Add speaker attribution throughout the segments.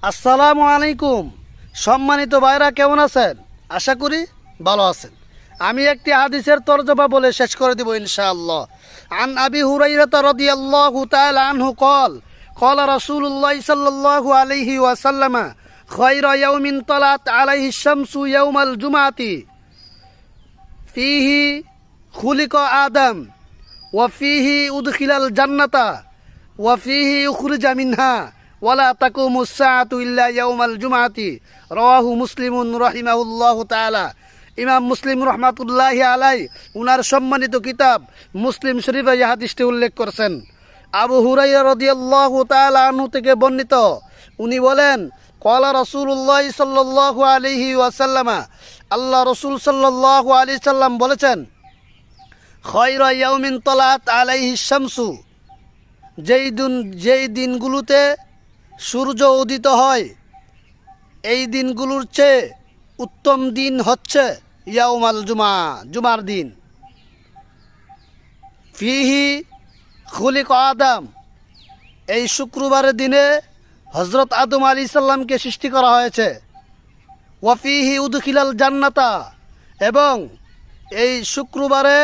Speaker 1: আসসালামু আলাইকুম। সম্মানিত ভাইরা কেমন আছেন? আশা করি ভালো আছেন। আমি একটি হাদিসের তরজমা বলে শেষ করে দেব ইনশাআল্লাহ। আন আবি হুরাইরা রাদিয়াল্লাহু তাআলা আনহু قال قال رسول الله صلى الله عليه وسلم خير يوم طلعت عليه الشمس يوم الجمعة فيه خلق آدم وفيه أدخل الجنة وفيه أخرج منها ওয়ালা তাকুমুস সাআতু ইল্লা ইয়াউমাল জুমআতি রাওয়াহু মুসলিমুন রাহিমাহুল্লাহু তাআলা। ইমাম মুসলিম রাহমাতুল্লাহি আলাইহি উনার সম্মানিত কিতাব মুসলিম শরীফে এই হাদিসটি উল্লেখ করেছেন। আবু হুরায়রা রাদিয়াল্লাহু তাআলা আনহু থেকে বর্ণিত, উনি বলেন, ক্বালা রাসূলুল্লাহ সাল্লাল্লাহু আলাইহি ওয়াসাল্লাম, আল্লাহ রাসূল সাল্লাল্লাহু আলাইহি সাল্লাম বলেছেন, খায়রা ইয়াউমিন তালাত আলাইহি শামসু, যেই দিনগুলোতে সূর্য উদিত হয় এই দিনগুলোর চেয়ে উত্তম দিন হচ্ছে ইয়াউমাল জুমা, জুমার দিন। ফিহি খুলিক আদম, এই শুক্রবারের দিনে হযরত আদম আলাইহিস সালামকে সৃষ্টি করা হয়েছে। ওয়াফিহি উদখিলাল জান্নাতা, এবং এই শুক্রবারে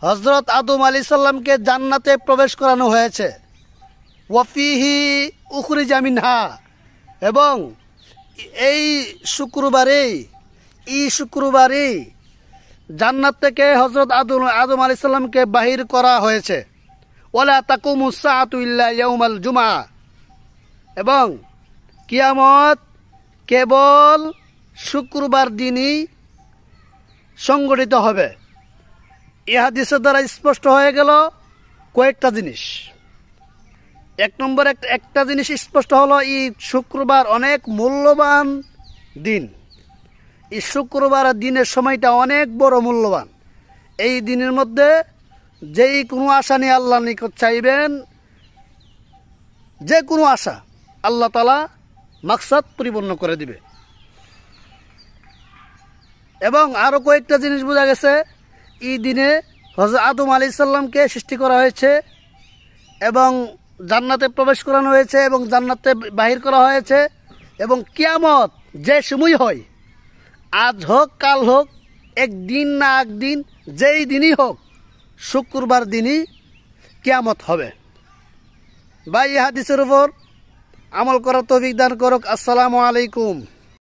Speaker 1: হযরত আদম আলাইহিস সালামকে জান্নাতে প্রবেশ করানো হয়েছে। ওয়াফিহি উখরিজা মিনহা, এবং এই শুক্রবারে জান্নাত থেকে হযরত আদম আলাইহিস সালামকে বাহির করা হয়েছে। ওয়ালা তাকুমুস সাআতু ইল্লা ইয়াউমাল জুমআ, এবং কিয়ামত কেবল শুক্রবার দিনই সংগঠিত হবে। এই হাদিসের দ্বারা স্পষ্ট হয়ে গেল কয়েকটা জিনিস। এক নম্বর একটা জিনিস স্পষ্ট হলো, এই শুক্রবার অনেক মূল্যবান দিন। এই শুক্রবার দিনের সময়টা অনেক বড় মূল্যবান। এই দিনের মধ্যে যেই কোনো আশা নিয়ে আল্লাহ নিকট চাইবেন, যে কোনো আশা আল্লাহ তাআলা মাকসাদ পরিপূর্ণ করে দিবে। এবং আরও কয়েকটা জিনিস বোঝা গেছে, এই দিনে হযরত আদম আলাইহিস সালামকে সৃষ্টি করা হয়েছে এবং জান্নাতে প্রবেশ করানো হয়েছে এবং জান্নাতে বাহির করা হয়েছে। এবং কিয়ামত যে সময় হয়, আজ হোক কাল হোক, একদিন না একদিন, যেই দিনই হোক, শুক্রবার দিনই কিয়ামত হবে। ভাই, এই হাদিসের উপর আমল করার তৌফিক দান করুক। আসসালামু আলাইকুম।